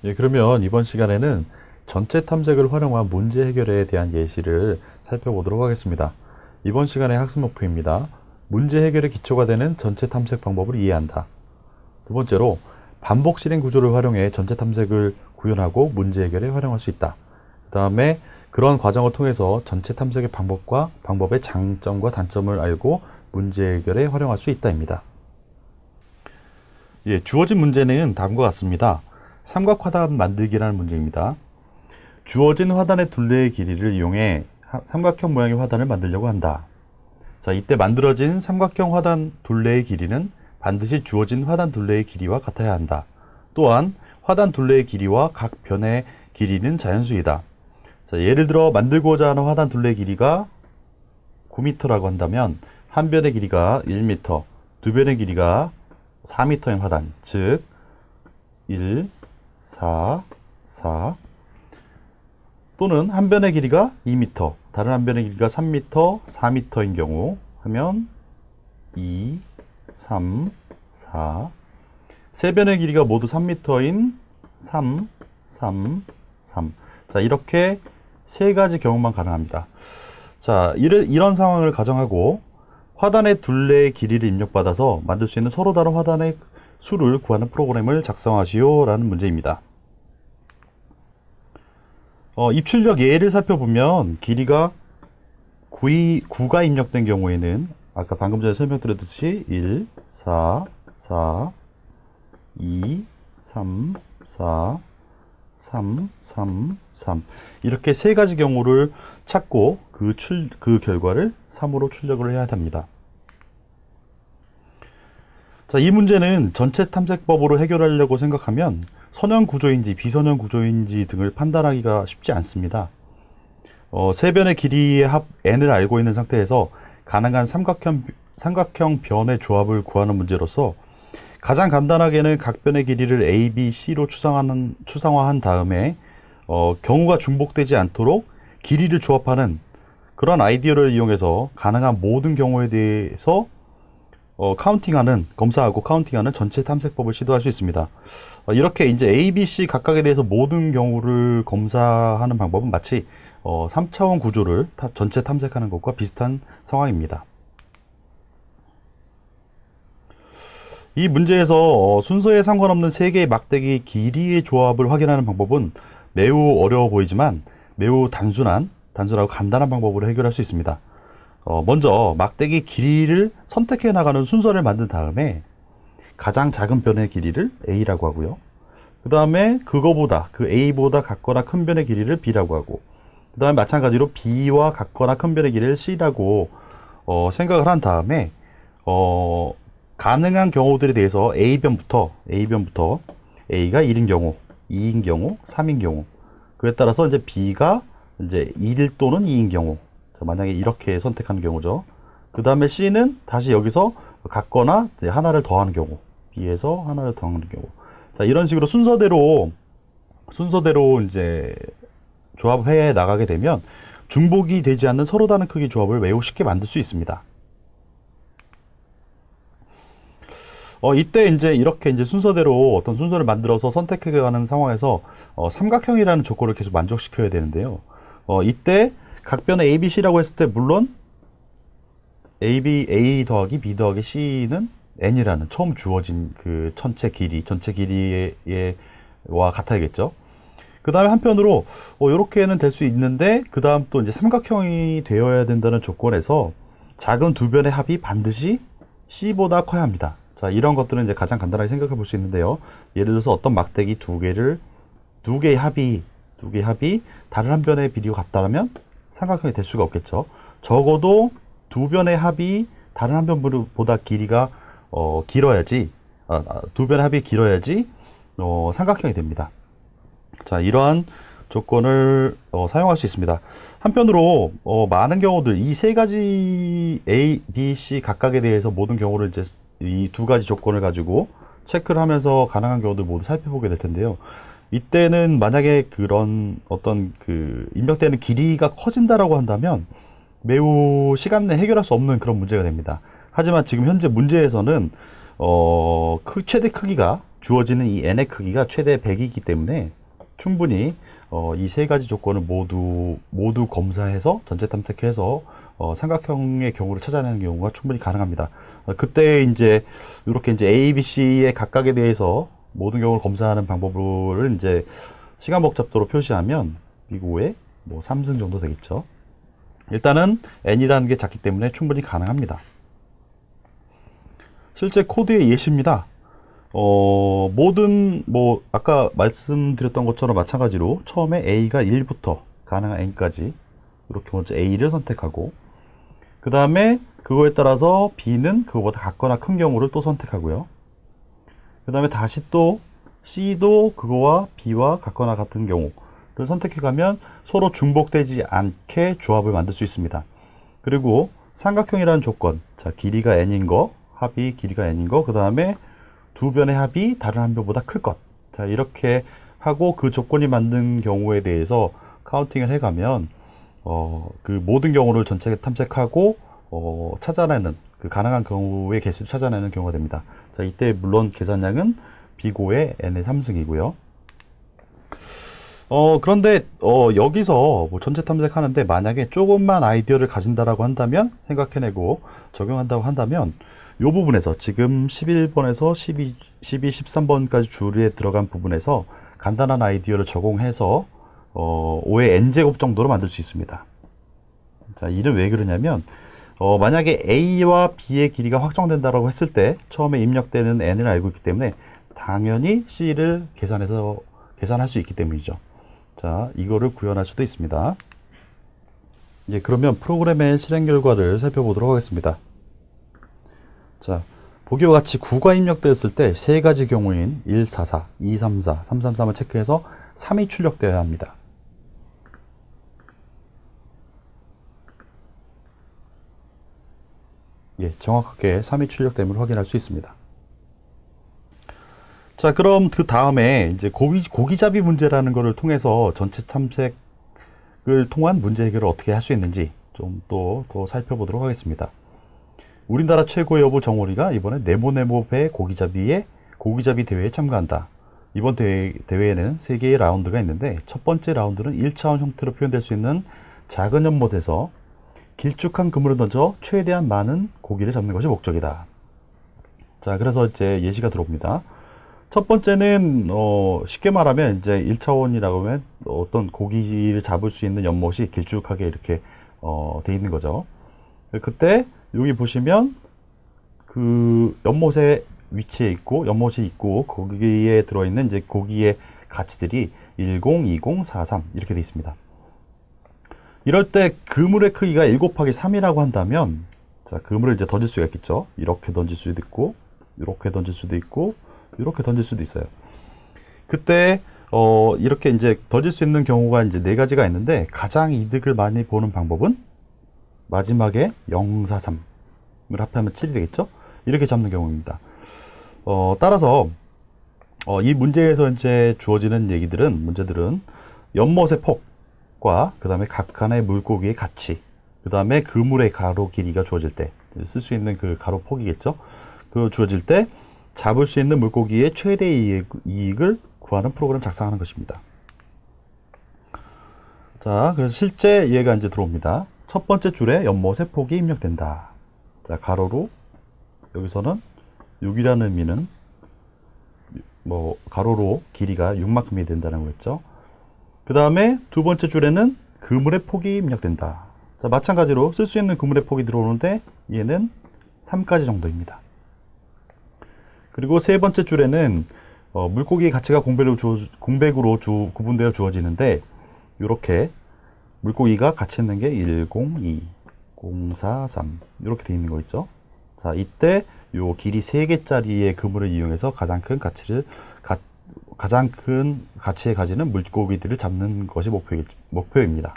예, 그러면 이번 시간에는 전체 탐색을 활용한 문제 해결에 대한 예시를 살펴보도록 하겠습니다. 이번 시간의 학습 목표입니다. 문제 해결의 기초가 되는 전체 탐색 방법을 이해한다. 두 번째로 반복 실행 구조를 활용해 전체 탐색을 구현하고 문제 해결에 활용할 수 있다. 그 다음에 그런 과정을 통해서 전체 탐색의 방법과 방법의 장점과 단점을 알고 문제 해결에 활용할 수 있다입니다. 예, 주어진 문제는 다음과 같습니다. 삼각화단 만들기라는 문제입니다. 주어진 화단의 둘레의 길이를 이용해 삼각형 모양의 화단을 만들려고 한다. 자, 이때 만들어진 삼각형 화단 둘레의 길이는 반드시 주어진 화단 둘레의 길이와 같아야 한다. 또한 화단 둘레의 길이와 각 변의 길이는 자연수이다. 자, 예를 들어 만들고자 하는 화단 둘레의 길이가 9m라고 한다면 한 변의 길이가 1m, 두 변의 길이가 4m인 화단, 즉 1, 4, 4 또는 한 변의 길이가 2m, 다른 한 변의 길이가 3m, 4m인 경우 하면 2, 3, 4 세 변의 길이가 모두 3m인 3, 3, 3 자, 이렇게 세 가지 경우만 가능합니다. 자, 이런 상황을 가정하고 화단의 둘레의 길이를 입력받아서 만들 수 있는 서로 다른 화단의 수를 구하는 프로그램을 작성하시오 라는 문제입니다. 입출력 예를 살펴보면 길이가 9가 입력된 경우에는 아까 방금 전에 설명드렸듯이 1, 4, 4, 2, 3, 4, 3, 3, 3 이렇게 세 가지 경우를 찾고 그 결과를 3으로 출력을 해야 합니다. 자, 이 문제는 전체 탐색법으로 해결하려고 생각하면 선형 구조인지 비선형 구조인지 등을 판단하기가 쉽지 않습니다. 세 변의 길이의 합 n을 알고 있는 상태에서 가능한 삼각형 변의 조합을 구하는 문제로서 가장 간단하게는 각 변의 길이를 a, b, c로 추상화한 다음에 경우가 중복되지 않도록 길이를 조합하는 그런 아이디어를 이용해서 가능한 모든 경우에 대해서 검사하고 카운팅하는 전체 탐색법을 시도할 수 있습니다. 이렇게 이제 A, B, C 각각에 대해서 모든 경우를 검사하는 방법은 마치 3차원 구조를 전체 탐색하는 것과 비슷한 상황입니다. 이 문제에서 순서에 상관없는 세 개의 막대기 길이의 조합을 확인하는 방법은 매우 어려워 보이지만 매우 단순하고 간단한 방법으로 해결할 수 있습니다. 먼저 막대기 길이를 선택해 나가는 순서를 만든 다음에 가장 작은 변의 길이를 A라고 하고요. 그 다음에 그 A보다 같거나 큰 변의 길이를 B라고 하고, 그 다음에 마찬가지로 B와 같거나 큰 변의 길이를 C라고 생각을 한 다음에 가능한 경우들에 대해서 A변부터 A가 1인 경우, 2인 경우, 3인 경우, 그에 따라서 이제 B가 이제 1 또는 2인 경우, 만약에 이렇게 선택하는 경우죠. 그 다음에 C는 다시 여기서 같거나 하나를 더하는 경우, B에서 하나를 더하는 경우. 자, 이런 식으로 순서대로 이제 조합해 나가게 되면 중복이 되지 않는 서로 다른 크기 조합을 매우 쉽게 만들 수 있습니다. 이때 이렇게 순서대로 어떤 순서를 만들어서 선택해 가는 상황에서 삼각형이라는 조건을 계속 만족시켜야 되는데요. 이때 각 변의 A, B, C라고 했을 때 물론 A 더하기 B 더하기 C는 N이라는 처음 주어진 그 전체 길이와 같아야겠죠. 그 다음에 한편으로 이렇게는 될 수 있는데 그 다음 또 이제 삼각형이 되어야 된다는 조건에서 작은 두 변의 합이 반드시 C보다 커야 합니다. 자, 이런 것들은 이제 가장 간단하게 생각해 볼 수 있는데요. 예를 들어서 어떤 막대기 두 개의 합이 다른 한 변의 비리가 같다면 삼각형이 될 수가 없겠죠. 적어도 두 변의 합이 다른 한 변보다 길이가 길어야지, 두 변의 합이 길어야지 삼각형이 됩니다. 자, 이러한 조건을 사용할 수 있습니다. 한편으로 많은 경우들 이 세 가지 A, B, C 각각에 대해서 모든 경우를 이제 이 두 가지 조건을 가지고 체크를 하면서 가능한 경우들 모두 살펴보게 될 텐데요. 이때는 만약에 그런 어떤 입력되는 길이가 커진다라고 한다면 매우 시간 내에 해결할 수 없는 그런 문제가 됩니다. 하지만 지금 현재 문제에서는 최대 크기가 주어지는 이 n의 크기가 최대 100이기 때문에 충분히 이 세 가지 조건을 모두 검사해서 전체 탐색해서 삼각형의 경우를 찾아내는 경우가 충분히 가능합니다. 그때 이제 이렇게 이제 A, B, C의 각각에 대해서 모든 경우를 검사하는 방법을 이제 시간 복잡도로 표시하면 비고의 뭐 3승 정도 되겠죠. 일단은 n이라는 게 작기 때문에 충분히 가능합니다. 실제 코드의 예시입니다. 아까 말씀드렸던 것처럼 마찬가지로 처음에 A가 1부터 가능한 N까지 이렇게 먼저 A를 선택하고, 그 다음에 그거에 따라서 B는 그거보다 같거나 큰 경우를 또 선택하고요. 그 다음에 다시 또 C도 그거와 B와 같거나 같은 경우를 선택해가면 서로 중복되지 않게 조합을 만들 수 있습니다. 그리고 삼각형이라는 조건, 자, 길이가 n인 거, 합이 길이가 n인 거, 그 다음에 두 변의 합이 다른 한 변보다 클 것. 자, 이렇게 하고 그 조건이 맞는 경우에 대해서 카운팅을 해가면 그 모든 경우를 전체 탐색하고 찾아내는 그 가능한 경우의 개수를 찾아내는 경우가 됩니다. 자, 이때 물론 계산량은 비고의 n의 3승이고요. 그런데 여기서 뭐 전체 탐색하는데 만약에 조금만 아이디어를 가진다라고 한다면, 생각해내고 적용한다고 한다면, 이 부분에서 지금 11번에서 12, 13번까지 줄에 들어간 부분에서 간단한 아이디어를 적용해서 5의 n제곱 정도로 만들 수 있습니다. 자, 이는 왜 그러냐면 만약에 A와 B의 길이가 확정된다고 했을 때 처음에 입력되는 n을 알고 있기 때문에 당연히 C를 계산할 수 있기 때문이죠. 자, 이거를 구현할 수도 있습니다. 이제 그러면 프로그램의 실행 결과를 살펴보도록 하겠습니다. 자, 보기와 같이 9가 입력되었을 때 세 가지 경우인 144, 234, 333을 체크해서 3이 출력되어야 합니다. 예, 정확하게 3이 출력됨을 확인할 수 있습니다. 자, 그럼 그 다음에 이제 고기잡이 문제라는 것을 통해서 전체 탐색을 통한 문제 해결을 어떻게 할 수 있는지 좀 더 살펴보도록 하겠습니다. 우리나라 최고의 여부 정호리가 이번에 네모배 고기잡이 대회에 참가한다. 이번 대회에는 3개의 라운드가 있는데 첫 번째 라운드는 1차원 형태로 표현될 수 있는 작은 연못에서 길쭉한 그물을 던져 최대한 많은 고기를 잡는 것이 목적이다. 자, 그래서 이제 예시가 들어옵니다. 첫 번째는 쉽게 말하면 이제 1차원이라고 하면 어떤 고기를 잡을 수 있는 연못이 길쭉하게 이렇게 돼 있는 거죠. 그때 여기 보시면 그 연못의 위치에 있고 연못이 있고 거기에 들어있는 이제 고기의 가치들이 10, 20, 43 이렇게 돼 있습니다. 이럴 때 그물의 크기가 1 곱하기 3이라고 한다면, 자, 그물을 이제 던질 수가 있겠죠. 이렇게 던질 수도 있고, 이렇게 던질 수도 있고, 이렇게 던질 수도 있어요. 그때 이렇게 이제 던질 수 있는 경우가 이제 4가지가 있는데 가장 이득을 많이 보는 방법은 마지막에 043을 합하면 7이 되겠죠. 이렇게 잡는 경우입니다. 따라서 이 문제에서 이제 주어지는 문제들은 연못의 폭과 그 다음에 각칸의 물고기의 가치, 그 다음에 그물의 가로 길이가 주어질 때 쓸 수 있는 그 가로 폭이겠죠. 그 주어질 때 잡을 수 있는 물고기의 최대 이익을 구하는 프로그램을 작성하는 것입니다. 자, 그래서 실제 얘가 이제 들어옵니다. 첫 번째 줄에 연못의 폭이 입력된다. 자, 가로로 여기서는 6이라는 의미는 뭐 가로로 길이가 6만큼이 된다는 거겠죠. 그 다음에 두 번째 줄에는 그물의 폭이 입력된다. 자, 마찬가지로 쓸 수 있는 그물의 폭이 들어오는데 얘는 3까지 정도입니다. 그리고 세 번째 줄에는 물고기의 가치가 공백으로 구분되어 주어지는데 이렇게 물고기가 같이 있는 게 102, 043 이렇게 되어 있는 거 있죠. 자, 이때 요 길이 3개짜리의 그물을 이용해서 가장 큰 가치에 가지는 물고기들을 잡는 것이 목표입니다.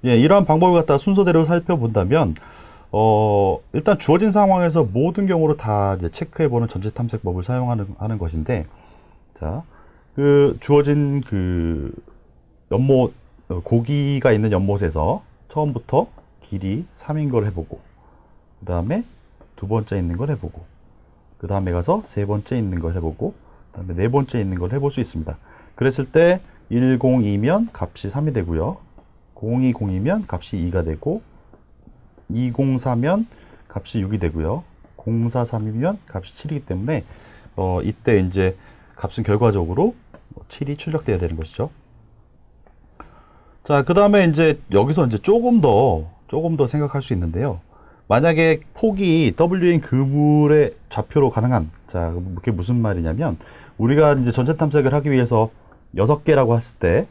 예, 이러한 방법을 갖다 순서대로 살펴본다면 일단 주어진 상황에서 모든 경우를 다 이제 체크해보는 전체 탐색법을 사용하는 것인데, 자, 그 주어진 그 연못, 고기가 있는 연못에서 처음부터 길이 3인 걸 해보고, 그 다음에 두 번째 있는 걸 해보고, 그 다음에 가서 세 번째 있는 걸 해보고, 그 다음에 네 번째 있는 걸 해볼 수 있습니다. 그랬을 때 102면 값이 3이 되고요. 020이면 값이 2가 되고, 204면 값이 6이 되고요. 043이면 값이 7이기 때문에 이때 이제 값은 결과적으로 7이 출력돼야 되는 것이죠. 자, 그 다음에 이제 여기서 이제 조금 더 생각할 수 있는데요. 만약에 폭이 W인 그물의 좌표로 가능한, 자, 그게 무슨 말이냐면, 우리가 이제 전체 탐색을 하기 위해서 6개라고 했을 때,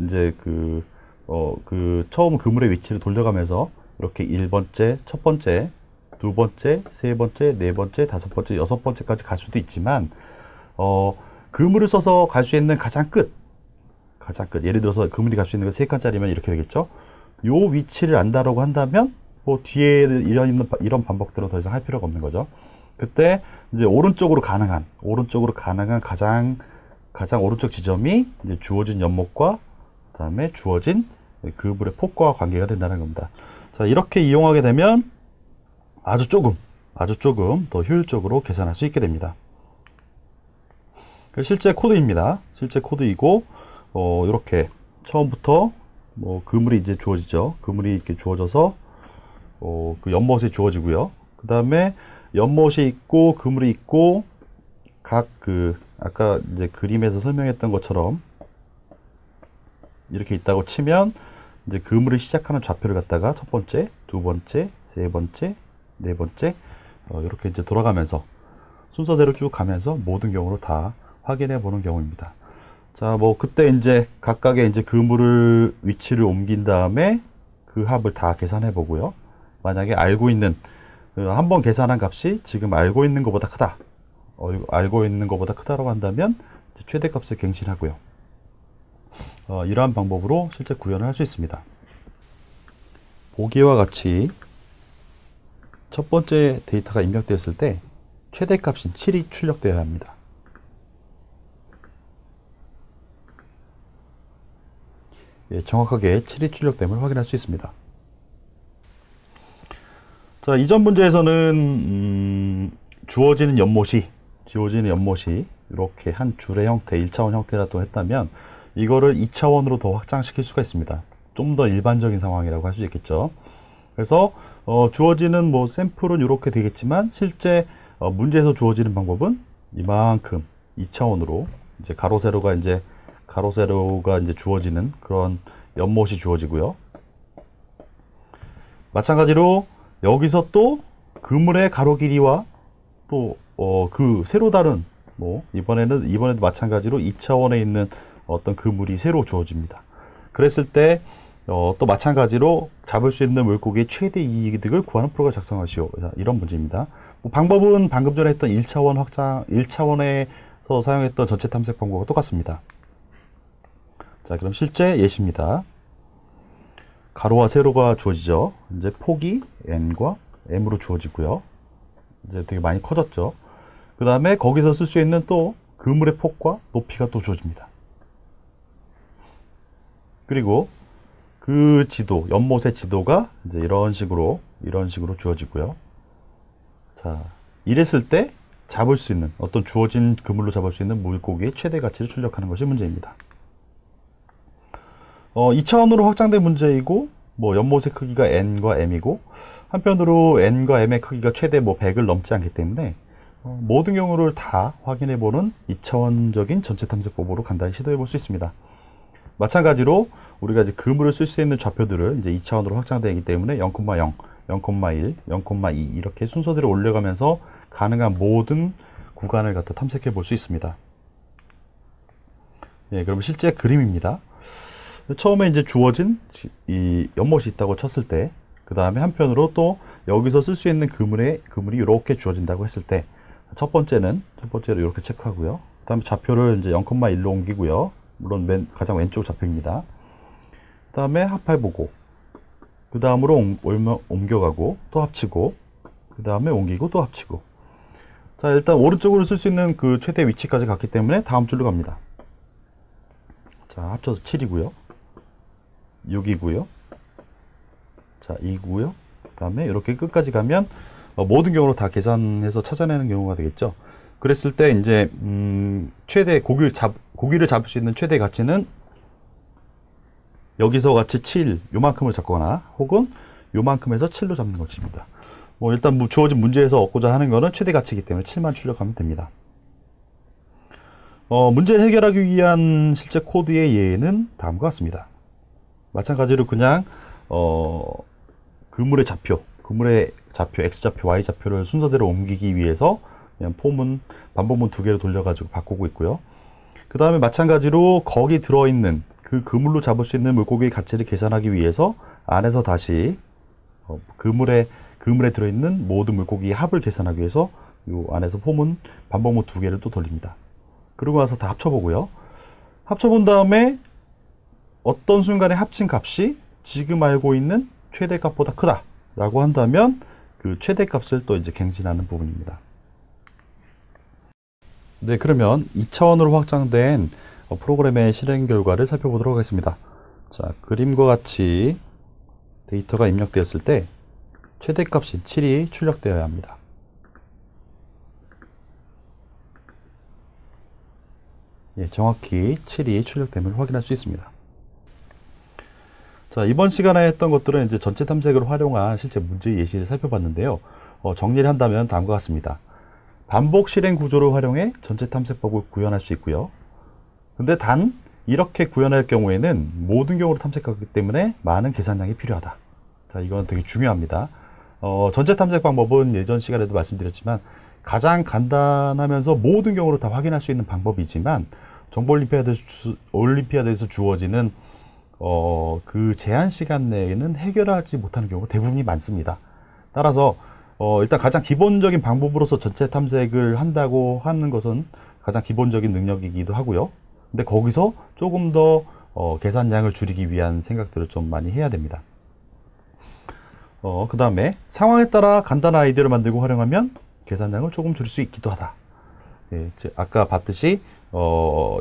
이제 처음 그물의 위치를 돌려가면서, 이렇게 1번째, 첫 번째, 두 번째, 세 번째, 네 번째, 다섯 번째, 여섯 번째까지 갈 수도 있지만, 그물을 써서 갈 수 있는 가장 끝. 예를 들어서 그물이 갈 수 있는 거 3칸짜리면 이렇게 되겠죠. 요 위치를 안다라고 한다면, 뒤에 이런 반복들은 더 이상 할 필요가 없는 거죠. 그때 이제 오른쪽으로 가능한 가장 오른쪽 지점이 이제 주어진 연목과 그다음에 주어진 그물의 폭과 관계가 된다는 겁니다. 자, 이렇게 이용하게 되면 아주 조금 더 효율적으로 계산할 수 있게 됩니다. 실제 코드입니다. 실제 코드이고, 이렇게 처음부터 그물이 이제 주어지죠. 그물이 이렇게 주어져서 그 연못이 주어지고요. 그 다음에 연못이 있고 그물이 있고 아까 이제 그림에서 설명했던 것처럼 이렇게 있다고 치면 이제 그물을 시작하는 좌표를 갖다가 첫 번째, 두 번째, 세 번째, 네 번째 이렇게 이제 돌아가면서 순서대로 쭉 가면서 모든 경우를 다 확인해 보는 경우입니다. 자, 그때 이제 각각의 이제 그물을 위치를 옮긴 다음에 그 합을 다 계산해 보고요. 만약에 알고 있는 한번 계산한 값이 지금 알고 있는 것보다 크다. 알고 있는 것보다 크다라고 한다면 최대값을 갱신하고요. 이러한 방법으로 실제 구현을 할 수 있습니다. 보기와 같이 첫 번째 데이터가 입력되었을 때 최대값인 7이 출력되어야 합니다. 정확하게 7이 출력됨을 확인할 수 있습니다. 자, 이전 문제에서는 주어지는 연못이 이렇게 한 줄의 형태, 1차원 형태라도 했다면 이거를 2차원으로 더 확장시킬 수가 있습니다. 좀 더 일반적인 상황이라고 할 수 있겠죠. 그래서 주어지는 샘플은 이렇게 되겠지만 실제 문제에서 주어지는 방법은 이만큼 2차원으로 이제 가로 세로가 이제 주어지는 그런 연못이 주어지고요. 마찬가지로 여기서 또 그물의 가로 길이와 또 그 새로 다른 이번에도 마찬가지로 2차원에 있는 어떤 그물이 새로 주어집니다. 그랬을 때 또 마찬가지로 잡을 수 있는 물고기의 최대 이익을 구하는 프로그램을 작성하시오. 이런 문제입니다. 방법은 방금 전에 했던 1차원에서 사용했던 전체 탐색 방법과 똑같습니다. 자, 그럼 실제 예시입니다. 가로와 세로가 주어지죠. 이제 폭이 n과 m으로 주어지고요. 이제 되게 많이 커졌죠. 그 다음에 거기서 쓸 수 있는 또 그물의 폭과 높이가 또 주어집니다. 그리고 그 지도, 연못의 지도가 이제 이런 식으로 주어지고요. 자, 이랬을 때 잡을 수 있는 어떤 주어진 그물로 잡을 수 있는 물고기의 최대 가치를 출력하는 것이 문제입니다. 2차원으로 확장된 문제이고, 연못의 크기가 n과 m이고, 한편으로 n과 m의 크기가 최대 100을 넘지 않기 때문에 모든 경우를 다 확인해보는 2차원적인 전체 탐색법으로 간단히 시도해볼 수 있습니다. 마찬가지로 우리가 이제 그물을 쓸 수 있는 좌표들을 이제 2차원으로 확장되기 때문에 0,0, 0,1, 0,2 이렇게 순서대로 올려가면서 가능한 모든 구간을 갖다 탐색해 볼 수 있습니다. 예, 그럼 실제 그림입니다. 처음에 이제 주어진 이 연못이 있다고 쳤을 때, 그 다음에 한편으로 또 여기서 쓸 수 있는 그물이 이렇게 주어진다고 했을 때, 첫 번째로 이렇게 체크하고요. 그 다음에 좌표를 이제 0,1로 옮기고요. 물론 가장 왼쪽 좌표입니다. 그 다음에 합해보고, 그 다음으로 옮겨가고, 또 합치고, 그 다음에 옮기고, 또 합치고. 자, 일단 오른쪽으로 쓸 수 있는 그 최대 위치까지 갔기 때문에 다음 줄로 갑니다. 자, 합쳐서 7이고요. 6이고요. 자, 2고요. 그 다음에 이렇게 끝까지 가면 모든 경우로 다 계산해서 찾아내는 경우가 되겠죠. 그랬을 때 이제 최대 고기를 잡을 수 있는 최대 가치는 여기서 같이 7 요만큼을 잡거나 혹은 요만큼에서 7로 잡는 것입니다. 뭐 일단 주어진 문제에서 얻고자 하는 거는 최대 가치이기 때문에 7만 출력하면 됩니다. 문제를 해결하기 위한 실제 코드의 예는 다음과 같습니다. 마찬가지로 그냥 그물의 좌표 X좌표, Y좌표를 순서대로 옮기기 위해서 그냥 반복문 2개를 돌려가지고 바꾸고 있고요. 그 다음에 마찬가지로 거기 들어있는 그 그물로 잡을 수 있는 물고기의 가치를 계산하기 위해서 안에서 다시 그물에 들어있는 모든 물고기의 합을 계산하기 위해서 이 안에서 반복문 2개를 또 돌립니다. 그러고 나서 다 합쳐보고요. 합쳐본 다음에 어떤 순간에 합친 값이 지금 알고 있는 최대값보다 크다 라고 한다면 그 최대값을 또 이제 갱신하는 부분입니다. 네, 그러면 2차원으로 확장된 프로그램의 실행 결과를 살펴보도록 하겠습니다. 자, 그림과 같이 데이터가 입력되었을 때 최대값인 7이 출력되어야 합니다. 예, 정확히 7이 출력됨을 확인할 수 있습니다. 자, 이번 시간에 했던 것들은 이제 전체 탐색을 활용한 실제 문제 예시를 살펴봤는데요. 정리를 한다면 다음과 같습니다. 반복 실행 구조를 활용해 전체 탐색법을 구현할 수 있고요. 근데 단 이렇게 구현할 경우에는 모든 경우로 탐색하기 때문에 많은 계산량이 필요하다. 자, 이건 되게 중요합니다. 전체 탐색 방법은 예전 시간에도 말씀드렸지만 가장 간단하면서 모든 경우로 다 확인할 수 있는 방법이지만 정보 올림피아드에서 주어지는 그 제한 시간 내에는 해결하지 못하는 경우가 대부분이 많습니다. 따라서 일단 가장 기본적인 방법으로서 전체 탐색을 한다고 하는 것은 가장 기본적인 능력이기도 하고요. 근데 거기서 조금 더 계산량을 줄이기 위한 생각들을 좀 많이 해야 됩니다. 그 다음에 상황에 따라 간단한 아이디어를 만들고 활용하면 계산량을 조금 줄일 수 있기도 하다. 예, 아까 봤듯이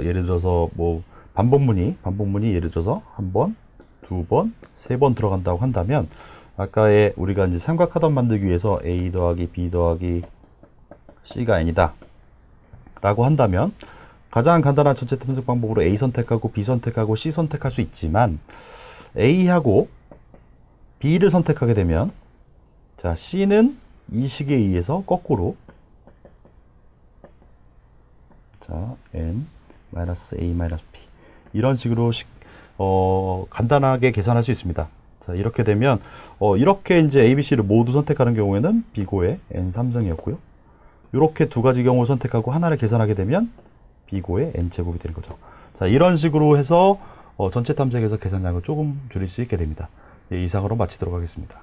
예를 들어서 뭐 반복문이 예를 들어서 한 번, 두 번, 세 번 들어간다고 한다면 아까의 우리가 이제 삼각하단 만들기 위해서 A 더하기 B 더하기 C가 N이다 라고 한다면 가장 간단한 전체 탐색 방법으로 A 선택하고 B 선택하고 C 선택할 수 있지만 A하고 B를 선택하게 되면 자, C는 이 식에 의해서 거꾸로 자, N-A-B 이런 식으로 간단하게 계산할 수 있습니다. 자, 이렇게 되면 이렇게 이제 A, B, C를 모두 선택하는 경우에는 B고의 N3승이었고요. 이렇게 두 가지 경우를 선택하고 하나를 계산하게 되면 B고의 N제곱이 되는 거죠. 자, 이런 식으로 해서 전체 탐색에서 계산량을 조금 줄일 수 있게 됩니다. 예, 이상으로 마치도록 하겠습니다.